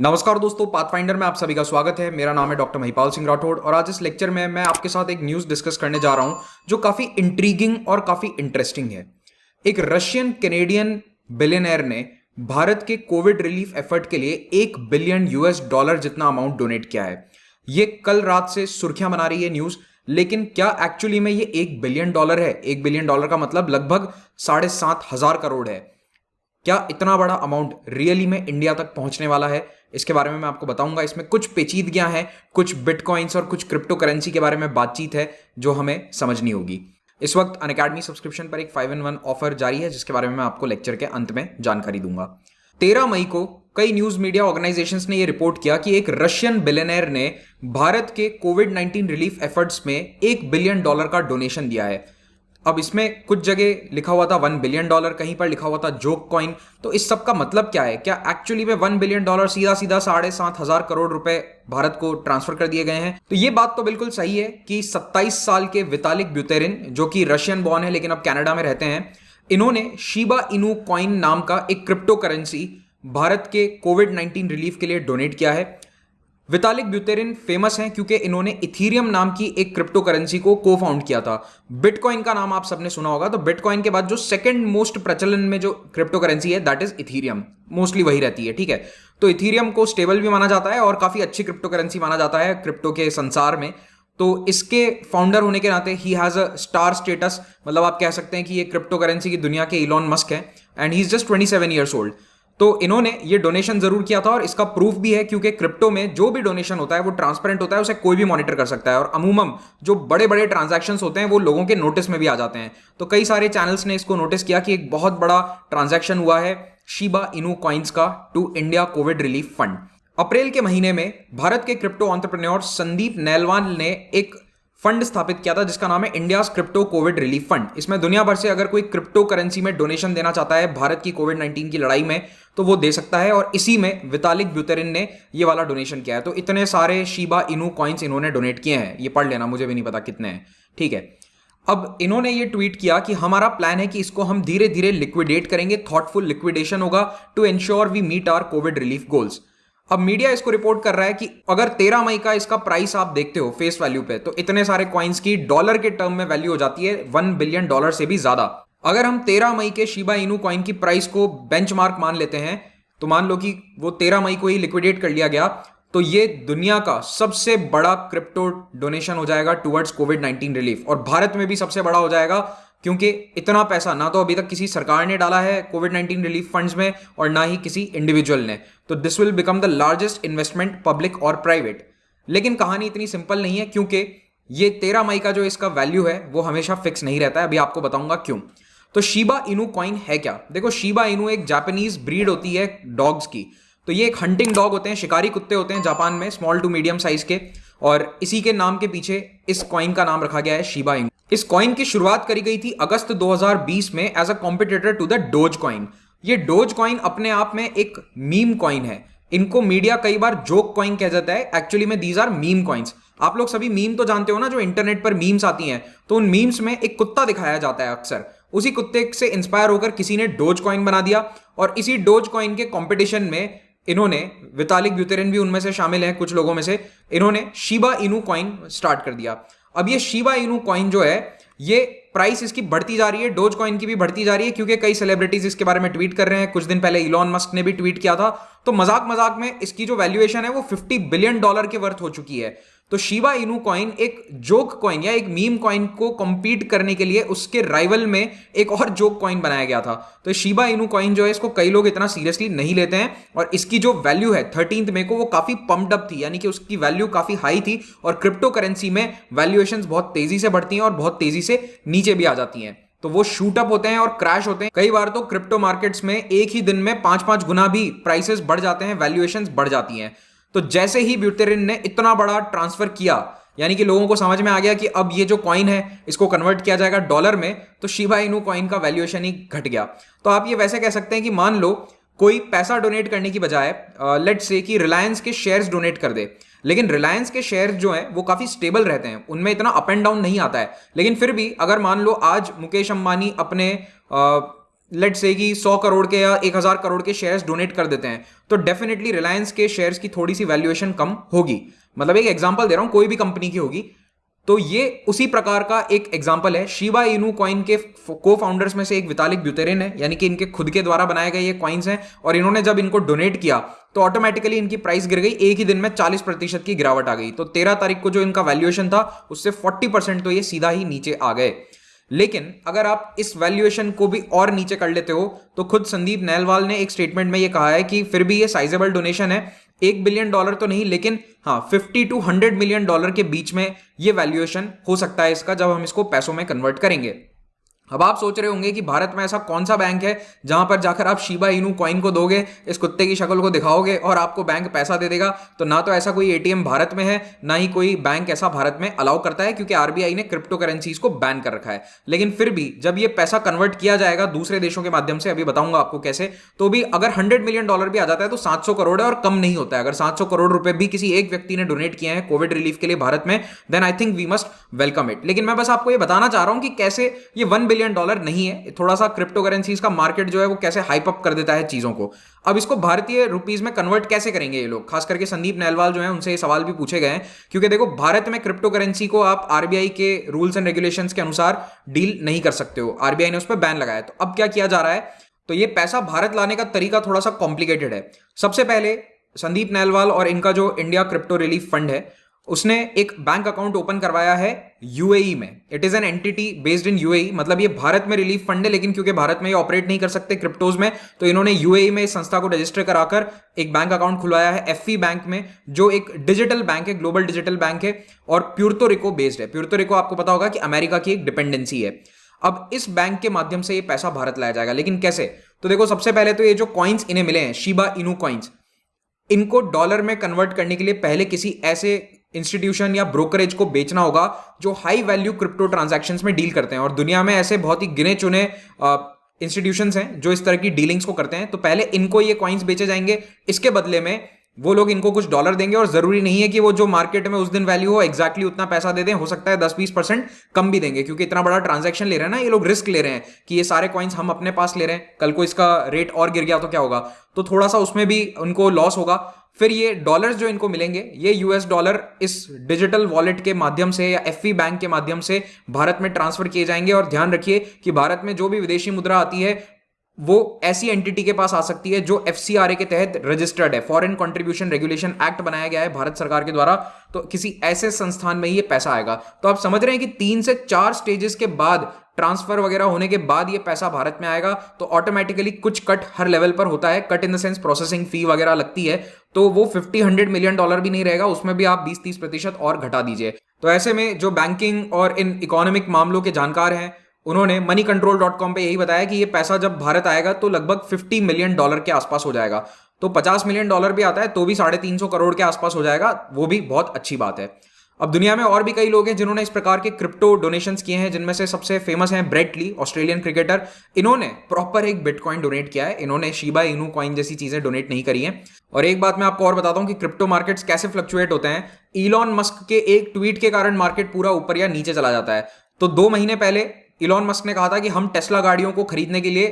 नमस्कार दोस्तों, पाथफाइंडर में आप सभी का स्वागत है। मेरा नाम है डॉक्टर महिपाल सिंह राठौड़ और आज इस लेक्चर में मैं आपके साथ एक न्यूज़ डिस्कस करने जा रहा हूं जो काफ़ी इंट्रीगिंग और काफ़ी इंटरेस्टिंग है। एक रशियन कैनेडियन बिलियनर ने भारत के कोविड रिलीफ एफर्ट के लिए $1 बिलियन जितना अमाउंट डोनेट किया है। ये कल रात से सुर्खियां बना रही है न्यूज़, लेकिन क्या एक्चुअली में ये $1 बिलियन है? $1 बिलियन का मतलब लगभग 7,500 करोड़ है। क्या इतना बड़ा अमाउंट रियली में इंडिया तक पहुंचने वाला है? इसके बारे में मैं आपको बताऊंगा। इसमें कुछ पेचीदगियां हैं, कुछ बिटकॉइंस और कुछ क्रिप्टो करेंसी के बारे में बातचीत है जो हमें समझनी होगी। इस वक्त अनअकैडमी सब्सक्रिप्शन पर एक 5-in-1 ऑफर जारी है जिसके बारे में मैं आपको लेक्चर के अंत में जानकारी दूंगा। 13 मई को कई न्यूज मीडिया ऑर्गेनाइजेशंस ने यह रिपोर्ट किया कि एक रशियन बिलियनर ने भारत के कोविड-19 रिलीफ एफर्ट्स में $1 बिलियन का डोनेशन दिया है। अब इसमें कुछ जगह लिखा हुआ था $1 बिलियन, कहीं पर लिखा हुआ था जोक कॉइन। तो इस सब का मतलब क्या है? क्या एक्चुअली में $1 बिलियन सीधा सीधा 7,500 करोड़ रुपए भारत को ट्रांसफर कर दिए गए हैं? तो ये बात तो बिल्कुल सही है कि 27 साल के वितालिक ब्यूटेरिन, जो कि रशियन बॉर्न है लेकिन अब कनाडा में रहते हैं, इन्होंने शिबा इनू कॉइन नाम का एक क्रिप्टो करेंसी भारत के कोविड-19 रिलीफ के लिए डोनेट किया है। वितालिक ब्यूटेरिन फेमस हैं क्योंकि इन्होंने इथीरियम नाम की एक क्रिप्टो करेंसी को को फाउंड किया था। बिटकॉइन का नाम आप सबने सुना होगा, तो बिटकॉइन के बाद जो सेकंड मोस्ट प्रचलन में जो क्रिप्टो करेंसी है दैट इज इथीरियम, मोस्टली वही रहती है। ठीक है, तो इथीरियम को स्टेबल भी माना जाता है और काफी अच्छी क्रिप्टो करेंसी माना जाता है क्रिप्टो के संसार में। तो इसके फाउंडर होने के नाते he has a star status, मतलब आप कह सकते हैं कि ये क्रिप्टो करेंसी की दुनिया के इलॉन मस्क है and he is just 27 years old. तो इन्होंने ये डोनेशन जरूर किया था और इसका प्रूफ भी है क्योंकि क्रिप्टो में जो भी डोनेशन होता है वो ट्रांसपेरेंट होता है, उसे कोई भी मॉनिटर कर सकता है और अमूमन जो बड़े बड़े ट्रांजैक्शंस होते हैं वो लोगों के नोटिस में भी आ जाते हैं। तो कई सारे चैनल्स ने इसको नोटिस किया कि एक बहुत बड़ा ट्रांजैक्शन हुआ है शिबा इनू कॉइन्स का to India Covid relief fund. अप्रैल के महीने में भारत के क्रिप्टो एंटरप्रेन्योर संदीप नैलवाल ने एक फंड स्थापित किया था जिसका नाम है India's crypto Covid relief fund. इसमें दुनिया भर से अगर कोई क्रिप्टो करेंसी में डोनेशन देना चाहता है भारत की कोविड-19 की लड़ाई में तो वो दे सकता है और इसी में वितालिक ब्यूटेरिन ने ये वाला डोनेशन किया है। तो इतने सारे शिबा इनू कॉइन्स इन्होंने डोनेट किए हैं, ये पढ़ लेना, मुझे भी नहीं पता कितने हैं। ठीक है, अब इन्होंने ये ट्वीट किया कि हमारा प्लान है कि इसको हम धीरे धीरे लिक्विडेट करेंगे, थॉटफुल लिक्विडेशन होगा to ensure we meet our Covid relief goals. अब मीडिया इसको रिपोर्ट कर रहा है कि अगर 13 मई का इसका प्राइस आप देखते हो फेस वैल्यू पे, तो इतने सारे कॉइन्स की डॉलर के टर्म में वैल्यू हो जाती है $1 बिलियन से भी ज्यादा। अगर हम 13 मई के शिबा इनू कॉइन की प्राइस को बेंचमार्क मान लेते हैं, तो मान लो कि वो 13 मई को ही लिक्विडेट कर लिया गया, तो ये दुनिया का सबसे बड़ा क्रिप्टो डोनेशन हो जाएगा टुवर्ड्स कोविड-19 रिलीफ और भारत में भी सबसे बड़ा हो जाएगा क्योंकि इतना पैसा ना तो अभी तक किसी सरकार ने डाला है कोविड-19 रिलीफ फंड्स में और ना ही किसी इंडिविजुअल ने। तो this will become the largest investment, public और प्राइवेट। लेकिन कहानी इतनी सिंपल नहीं है क्योंकि ये 13 मई का जो इसका वैल्यू है वो हमेशा फिक्स नहीं रहता है। अभी आपको बताऊंगा क्यों। तो शिबा इनू कॉइन है क्या? देखो, शिबा इनू एक जापानीज ब्रीड होती है डॉग्स की। तो ये एक हंटिंग डॉग होते हैं, शिकारी कुत्ते होते हैं जापान में, स्मॉल टू मीडियम साइज के, और इसी के नाम के पीछे इस कॉइन का नाम रखा गया है शिबा इनू। इस कॉइन की शुरुआत करी गई थी अगस्त 2020 में as a competitor to the Dogecoin. ये डोज कॉइन अपने आप में एक मीम कॉइन है। इनको मीडिया कई बार जोक कॉइन कह जाता है, एक्चुअली में दीज आर मीम कॉइन्स। आप लोग सभी मीम तो जानते हो ना, जो इंटरनेट पर मीम्स आती हैं, तो उन मीम्स में एक कुत्ता दिखाया जाता है अक्सर। उसी कुत्ते से इंस्पायर होकर किसी ने डोज कॉइन बना दिया और इसी डोज कॉइन के कंपटीशन में इन्होंने, वितालिक ब्यूटेरिन भी उनमें से शामिल हैं कुछ लोगों में से, इन्होंने शिबा इनू कॉइन स्टार्ट कर दिया। अब ये शिबा इनू कॉइन जो है, ये प्राइस इसकी बढ़ती जा रही है, डोज कॉइन की भी बढ़ती जा रही है क्योंकि कई सेलिब्रिटीज इसके बारे में ट्वीट कर रहे हैं। कुछ दिन पहले इलॉन मस्क ने भी ट्वीट किया था। तो मजाक मजाक में इसकी जो वैल्यूएशन है वो $50 बिलियन के वर्थ हो चुकी है। तो शिबा इनू कॉइन एक जोक कॉइन या एक मीम कॉइन को कंपीट करने के लिए उसके राइवल में एक और जोक कॉइन बनाया गया था। तो शिबा इनू कॉइन जो है, इसको कई लोग इतना सीरियसली नहीं लेते हैं और इसकी जो वैल्यू है 13 मई को वो काफी पम्प्ड अप थी, यानी कि उसकी वैल्यू काफी हाई थी और क्रिप्टो करेंसी में वैल्यूएशंस बहुत तेजी से बढ़ती हैं और बहुत तेजी से नीचे भी आ जाती हैं। तो वो शूट अप होते हैं और क्रैश होते हैं। कई बार तो क्रिप्टो मार्केट्स में एक ही दिन में 5-5 गुना भी प्राइसेस बढ़ जाते हैं, वैल्यूएशंस बढ़ जाती हैं। तो जैसे ही ब्यूटेरिन ने इतना बड़ा ट्रांसफर किया, यानी कि लोगों को समझ में आ गया कि अब ये जो कॉइन है इसको कन्वर्ट किया जाएगा डॉलर में, तो शिबा इनू कॉइन का वैल्यूएशन ही घट गया। तो आप ये वैसे कह सकते हैं कि मान लो कोई पैसा डोनेट करने की बजाय लेट्स से कि रिलायंस के शेयर्स डोनेट कर दे, लेकिन रिलायंस के शेयर्स जो हैं वो काफी स्टेबल रहते हैं, उनमें इतना अप एंड डाउन नहीं आता है। लेकिन फिर भी अगर मान लो आज मुकेश अंबानी अपने लेट्स से कि 100 करोड़ के या 1000 करोड़ के शेयर्स डोनेट कर देते हैं, तो डेफिनेटली रिलायंस के शेयर्स की थोड़ी सी वैल्यूएशन कम होगी। मतलब एक एग्जांपल दे रहा हूं, कोई भी कंपनी की होगी। तो ये उसी प्रकार का एक एग्जांपल है। शिबा इनू कॉइन के को फाउंडर्स में से एक वितालिक ब्यूटेरिन है, यानी कि इनके खुद के द्वारा बनाए गए ये कॉइन्स हैं, और इन्होंने जब इनको डोनेट किया तो ऑटोमेटिकली इनकी प्राइस गिर गई, एक ही दिन में 40% की गिरावट आ गई। तो 13 तारीख को जो इनका वैल्यूएशन था उससे 40% तो ये सीधा ही नीचे आ गए। लेकिन अगर आप इस वैल्यूएशन को भी और नीचे कर लेते हो तो खुद संदीप नेलवाल ने एक स्टेटमेंट में ये कहा है कि फिर भी ये साइजेबल डोनेशन है, $1 बिलियन तो नहीं, लेकिन हाँ 50 to 100 मिलियन डॉलर के बीच में ये वैल्यूएशन हो सकता है इसका, जब हम इसको पैसों में कन्वर्ट करेंगे। अब आप सोच रहे होंगे कि भारत में ऐसा कौन सा बैंक है जहां पर जाकर आप शिबा इनू कॉइन को दोगे, इस कुत्ते की शक्ल को दिखाओगे और आपको बैंक पैसा दे देगा। तो ना तो ऐसा कोई एटीएम भारत में है, ना ही कोई बैंक ऐसा भारत में अलाउ करता है, क्योंकि आरबीआई ने क्रिप्टो करेंसीज को बैन कर रखा है। लेकिन फिर भी जब ये पैसा कन्वर्ट किया जाएगा दूसरे देशों के माध्यम से, अभी बताऊंगा आपको कैसे, तो भी अगर $100 मिलियन भी आ जाता है तो 700 करोड़ है और कम नहीं होता है। अगर 700 करोड़ रुपए भी किसी एक व्यक्ति ने डोनेट किए हैं कोविड रिलीफ के लिए भारत में, then I think we must welcome it. लेकिन मैं बस आपको ये बताना चाह रहा हूं कि कैसे ये $1 बिलियन नहीं है, थोड़ा सा क्रिप्टो करेंसीज का मार्केट जो है वो कैसे हाइप अप कर देता है चीजों को। अब इसको भारतीय रुपीस में कन्वर्ट कैसे करेंगे ये लोग, खास करके संदीप नेलवाल जो है उनसे ये सवाल भी पूछे गए हैं, क्योंकि देखो भारत में क्रिप्टो करेंसी को आप आरबीआई के रूल्स एंड रेगुलेशंस के अनुसार डील नहीं कर सकते हो, आरबीआई ने उस पर बैन लगाया। तो अब क्या किया जा रहा है, तो ये पैसा भारत लाने का तरीका थोड़ा सा कॉम्प्लिकेटेड है। सबसे पहले संदीप नेलवाल और इनका जो इंडिया क्रिप्टो रिलीफ फंड है उसने एक बैंक अकाउंट ओपन करवाया है यूएई में। It is an entity based in UAE, मतलब ये भारत में रिलीफ फंड है, लेकिन क्योंकि भारत में ये ऑपरेट नहीं कर सकते क्रिप्टोज में, तो इन्होंने यूएई में इस संस्था को रजिस्टर कराकर एक बैंक अकाउंट खुलवाया है एफई बैंक में, जो एक डिजिटल बैंक है, ग्लोबल डिजिटल बैंक है, और प्यूर्तो रिको बेस्ड है। प्यूर्तो रिको आपको पता होगा कि अमेरिका की एक डिपेंडेंसी है। अब इस बैंक के माध्यम से ये पैसा भारत लाया जाएगा, लेकिन कैसे? तो देखो सबसे पहले तो ये जो कॉइन्स इन्हें मिले हैं शिबा इनू कॉइन्स, इनको डॉलर में कन्वर्ट करने के लिए पहले किसी ऐसे इंस्टीट्यूशन या ब्रोकरेज को बेचना होगा जो हाई वैल्यू क्रिप्टो ट्रांजैक्शंस में डील करते हैं, और दुनिया में ऐसे बहुत ही गिने चुने इंस्टीट्यूशंस हैं जो इस तरह की डीलिंग्स को करते हैं। तो पहले इनको ये कॉइन्स बेचे जाएंगे, इसके बदले में वो लोग इनको कुछ डॉलर देंगे, और जरूरी नहीं है कि वो जो मार्केट में उस दिन वैल्यू हो एग्जैक्टली उतना पैसा दे दें, हो सकता है 10-20% कम भी देंगे, क्योंकि इतना बड़ा ट्रांजैक्शन ले रहे हैं ना ये लोग, रिस्क ले रहे हैं कि ये सारे कॉइन्स हम अपने पास ले रहे हैं, कल को इसका रेट और गिर गया तो क्या होगा, तो थोड़ा सा उसमें भी उनको लॉस होगा। फिर ये डॉलर्स जो इनको मिलेंगे, ये यूएस डॉलर इस डिजिटल वॉलेट के माध्यम से या एफई बैंक के माध्यम से भारत में ट्रांसफर किए जाएंगे। और ध्यान रखिए कि भारत में जो भी विदेशी मुद्रा आती है वो ऐसी एंटिटी के पास आ सकती है जो एफसीआरए के तहत रजिस्टर्ड है, फॉरेन कंट्रीब्यूशन रेगुलेशन एक्ट बनाया गया है भारत सरकार के द्वारा, तो किसी ऐसे संस्थान में ही ये पैसा आएगा। तो आप समझ रहे हैं कि 3 से 4 स्टेजेस के बाद, ट्रांसफर वगैरह होने के बाद ये पैसा भारत में आएगा। तो ऑटोमेटिकली कुछ कट हर लेवल पर होता है, cut in the sense processing fee वगैरह लगती है, तो वो 50-100 मिलियन डॉलर भी नहीं रहेगा, उसमें भी आप 20-30% और घटा दीजिए। तो ऐसे में जो बैंकिंग और इन इकोनॉमिक मामलों के जानकार हैं उन्होंने moneycontrol.com पे यही बताया कि ये पैसा जब भारत आएगा तो लगभग $50 मिलियन के आसपास हो जाएगा। तो $50 मिलियन भी आता है तो भी 350 करोड़ के आसपास हो जाएगा, वो भी बहुत अच्छी बात है। अब दुनिया में और भी कई लोग हैं जिन्होंने इस प्रकार के क्रिप्टो डोनेशंस किए हैं, जिनमें से सबसे फेमस हैं ब्रेट ली, ऑस्ट्रेलियन क्रिकेटर। इन्होंने प्रॉपर एक बिटकॉइन डोनेट किया है, इन्होंने शिबा इनू कॉइन जैसी चीजें डोनेट नहीं करी हैं। और एक बात मैं आपको और बताता हूं कि क्रिप्टो मार्केट्स कैसे फ्लक्चुएट होते हैं। इलॉन मस्क के एक ट्वीट के कारण मार्केट पूरा ऊपर या नीचे चला जाता है। तो 2 महीने पहले इलॉन मस्क ने कहा था कि हम टेस्ला गाड़ियों को खरीदने के लिए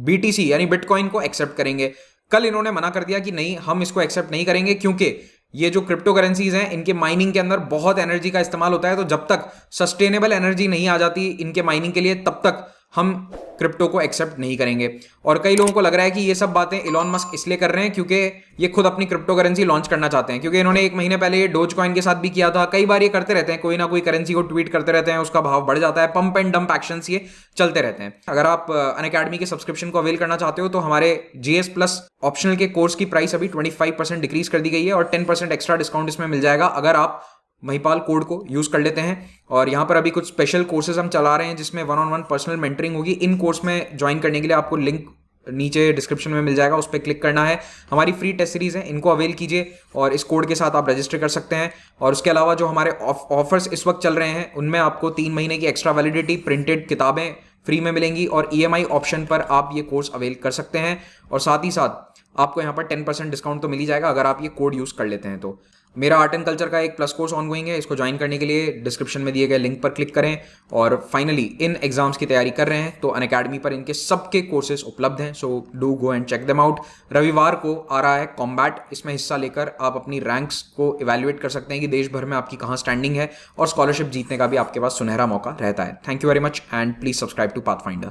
बीटीसी यानी बिटकॉइन को एक्सेप्ट करेंगे। कल इन्होंने मना कर दिया कि नहीं, हम इसको एक्सेप्ट नहीं करेंगे, क्योंकि ये जो क्रिप्टो करेंसीज हैं इनके माइनिंग के अंदर बहुत एनर्जी का इस्तेमाल होता है, तो जब तक सस्टेनेबल एनर्जी नहीं आ जाती इनके माइनिंग के लिए तब तक हम क्रिप्टो को एक्सेप्ट नहीं करेंगे। और कई लोगों को लग रहा है कि ये सब बातें इलॉन मस्क इसलिए कर रहे हैं क्योंकि ये खुद अपनी क्रिप्टो करेंसी लॉन्च करना चाहते हैं, क्योंकि इन्होंने 1 महीने पहले ये डोज कॉइन के साथ भी किया था। कई बार ये करते रहते हैं, कोई ना कोई करेंसी को ट्वीट करते रहते हैं, उसका भाव बढ़ जाता है, पंप एंड डंप एक्शंस ये चलते रहते हैं। अगर आप अनअकैडमी के सब्सक्रिप्शन को अवेल करना चाहते हो तो हमारे जीएस प्लस ऑप्शनल के कोर्स की प्राइस अभी 25% डिक्रीज कर दी गई है और 10% एक्स्ट्रा डिस्काउंट इसमें मिल जाएगा अगर आप महिपाल कोड को यूज कर लेते हैं। और यहाँ पर अभी कुछ स्पेशल कोर्सेज हम चला रहे हैं जिसमें 1-on-1 पर्सनल मेंटरिंग होगी। इन कोर्स में ज्वाइन करने के लिए आपको लिंक नीचे डिस्क्रिप्शन में मिल जाएगा, उस पर क्लिक करना है। हमारी फ्री टेस्ट सीरीज है, इनको अवेल कीजिए और इस कोड के साथ आप रजिस्टर कर सकते हैं। और उसके अलावा जो हमारे ऑफर्स इस वक्त चल रहे हैं उनमें आपको 3 महीने की एक्स्ट्रा वैलिडिटी, प्रिंटेड किताबें फ्री में मिलेंगी और EMI ऑप्शन पर आप ये कोर्स अवेल कर सकते हैं। और साथ ही साथ आपको यहाँ पर 10% डिस्काउंट तो मिल ही जाएगा अगर आप ये कोड यूज कर लेते हैं। तो मेरा आर्ट एंड कल्चर का एक प्लस कोर्स ऑनगोइंग है, इसको ज्वाइन करने के लिए डिस्क्रिप्शन में दिए गए लिंक पर क्लिक करें। और फाइनली इन एग्जाम्स की तैयारी कर रहे हैं तो अनअकैडमी पर इनके सबके कोर्सेज उपलब्ध हैं, so do go and check them out. रविवार को आ रहा है कॉम्बैट, इसमें हिस्सा लेकर आप अपनी रैंक्स को इवेल्युएट कर सकते हैं कि देश भर में आपकी कहाँ स्टैंडिंग है, और स्कॉलरशिप जीतने का भी आपके पास सुनहरा मौका रहता है। Thank you very much and please subscribe to pathfinder.